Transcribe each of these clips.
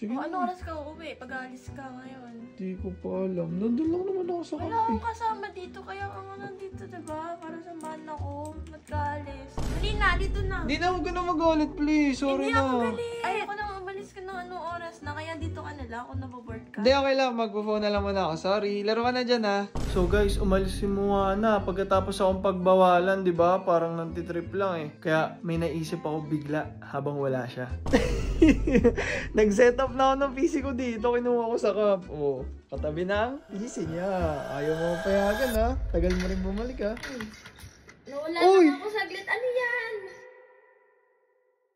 Sige O, na. anong oras ka uuwi? Pag-aalis ka ngayon. Di ko pa alam. Nandun lang naman ako sa Wala kape. akong kasama dito, kaya ako nandito, diba? Para samahan ako. Magkaalis. Dali na, dito na. Di na, huwag ka na magalit, please. Sorry Hindi na. ako galit. Ay, ako na umalis ka ng anong oras na, kaya dito ka na lang, ako naboboard ka. Hindi, okay lang. Magpo-phone na lang muna ako. Sorry. Laro ka na dyan, ha? So, guys, umalis si Moana. Pagkatapos akong pagbawalan, di ba? Parang nantitrip lang, eh. Kaya may naisip ako bigla habang wala siya. Nag-set up na ako ng PC ko dito. Kinuha ko sa cup. Oh, katabi ng PC niya. Ayaw mo payagan, ha? Tagal mo rin bumalik, ha? Nawala Uy! lang ako saglit. Ano yan?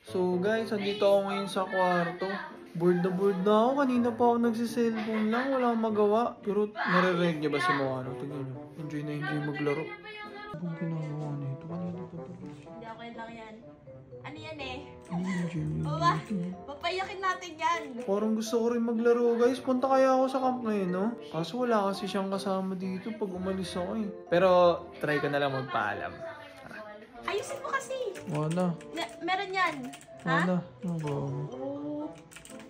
So guys, andito ako ngayon sa kwarto. Bored na ako. Kanina pa ako nagsiselfone lang. Wala akong magawa. Pero nare-reg niya ba si Moana? Tingnan niyo. Enjoy na enjoy maglaro. Anong ginagawa nito? Kanina pa tapos. Hindi, okay lang yan. Ano yan eh? Enjoy na Baba, enjoy. papayakin natin yan. Parang gusto ko rin maglaro guys. Punta kaya ako sa camp ngayon, no? Kaso wala kasi siyang kasama dito pag umalis ako eh. Pero try ko na lang magpaalam. Ayusin mo kasi. Moana. Meron yan. Ha? Moana. Ano ba? Oh.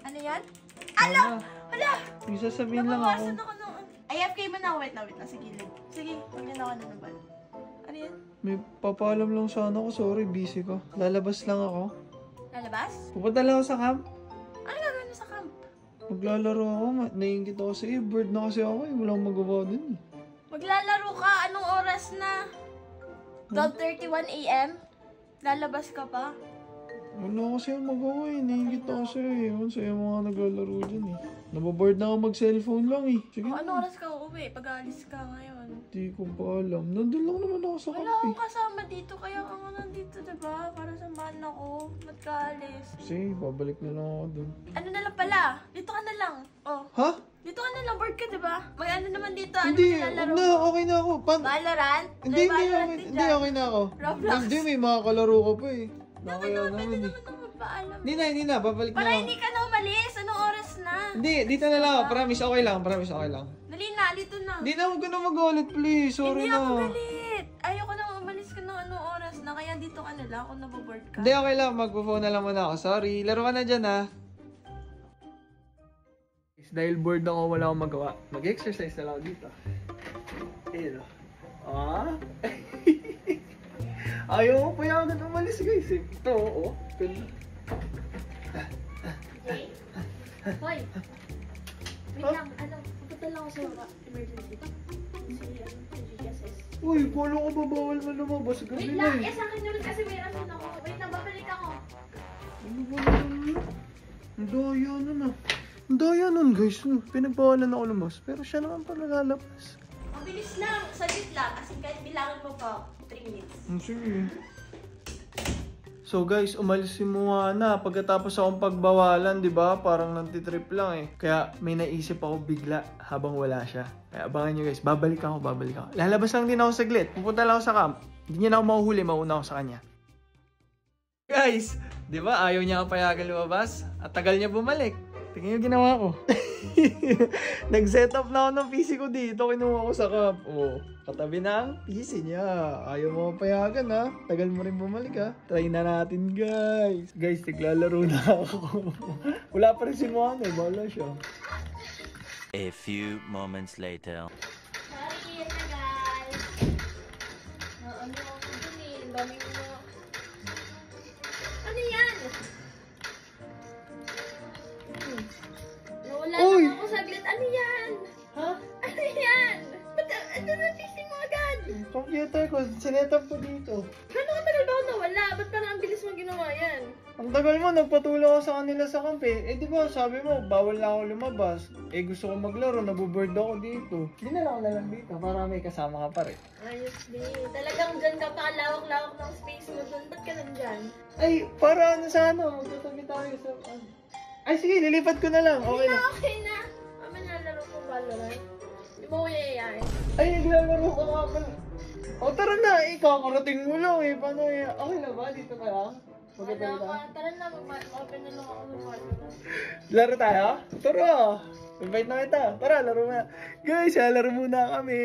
Ano yan? Moana. Hala! May sasabihin lang ako. Nabawasan ako ng... AFK mo na. Wait na. Sa gilid. Sige, magyan ako na naman. Ano yan? May papaalam lang sana ako. Sorry, busy ko. Lalabas lang ako. Lalabas? Pupunta lang ako sa camp. Ano gagawin mo sa camp? Maglalaro ako. Naiingit ako sa iyo. Bird na kasi ako eh. Wala akong magawa dun eh. Maglalaro ka. Anong oras na? 12:31 AM? Lalabas ka pa? Wala kasi akong magawa eh. Naiingit ako sa iyo eh. Ewan sa'yo mga naglalaro dyan eh. Nababoard na ako mag-cellphone lang eh. Sige O, na. anong oras ka uuwi? Pag-aalis ka ngayon. Di ko pa alam. Nandun lang naman ako sa Wala kape. akong kasama dito, kaya ako nandito, diba? Para samahan ako. Magkaalis. Sige, babalik na lang ako dun. Ano na lang pala? Dito ka na lang. Oh. Ha? Dito ka na lang, board ka, diba? May ano naman dito, ano Hindi, nilalaro? na, okay na ako. Valorant? Hindi, May Valorant din hindi, dyan. okay na ako. Roblox? Hindi, may mga kalaro ka pa eh. Naman Nakaya naman, naman pwede eh. naman ako magpaalam. Hindi na, babalik na Para ako. hindi ka na umalis, anong oras na? Hindi, dito na lang ako. Promise, okay lang. Promise, okay lang. Dali na, dito na. Hindi na, huwag ka na magalit, please. Sorry Hindi na. ako galit. Ayoko na umalis ka ng anong oras na, kaya dito ka na lang, ako naboboard ka. Hindi, okay lang. Magpo-phone na lang muna ako. Sorry. Laro ka na dyan, ha? Dahil bored ako, wala akong magawa. Mag-exercise na lang ako dito. Ayun. Ah? Ayaw mo pa yung agad umalis, guys, eh. Ito, oo. Jay? Hoy! Wait lang, pupunta lang ako sa baba. Emergency. Si GSS. Uy, polo ko ba bawal mo lumabas? Gabi Wait na lang, eh. sa akin ulit kasi may rason ako. Wait lang, babalik ako. Ano ba naman? Ang daya nun ah. Ang daya nun guys. Pinagbawalan ako lumabas. Pero siya naman pala lalabas. Mabilis lang, saglit lang. Kasi kahit bilangan mo pa, 3 minutes. Sige. So guys, umalis si Moana. Pagkatapos akong pagbawalan, di ba? Parang nantitrip lang eh. Kaya may naisip ako bigla habang wala siya. Kaya abangan nyo guys. Babalik ako. Lalabas lang din ako saglit. Pupunta lang ako sa camp. Hindi niya na ako mahuhuli. Mauna ako sa kanya. Guys, di ba? Ayaw niya ako payagan lumabas. At tagal niya bumalik. Tingnan yung ginawa ko. Nag-set up na ako ng PC ko dito. Kinuha ko sa camp. Oh, katabi ng PC niya. Ayaw mo payagan ha. Tagal mo rin bumalik ha. Try na natin guys. Guys, naglalaro na ako. Wala pa rin si Moana. Bala siya. A few moments later. Sorry na guys. Ano ako dun eh. Ang dami mo. Ano yan? Nawala Uy! lang ako saglit. Ano yan? Ha? Ano yan? Ba't ano natising mo agad? Computer ko. Sinet up ko dito. Gano'ng katagal ba ako nawala? Ba't parang ang bilis mo ginawa yan? Ang tagal mo, nagpatulong ako sa kanila sa camp eh. Eh di ba, sabi mo, bawal na ako lumabas. Eh gusto ko maglaro, nabuboard ako dito. Dinala ko na lang dito para may kasama ka pa rin. Ayos din. Talagang dyan ka pa, lawak-lawak ng space mo dun. Ba't ka nandyan? Ay, para ano sana, magtatabi tayo sa... Ay sige, lilipat ko na lang. Okay na. Okay na. Mama, nalaro ko Valorant. Di ba ko yayayain? Ay, naglalaro ko nga pala. O tara na, kakarating mo lang eh. Paano eh? Okay na ba? Dito ka lang? Magkatabi tayo? Tara na, mag-open na lang ako ng Valorant. Laro tayo? Tara! Invite na kita. Tara, laro na. Guys, laro muna kami.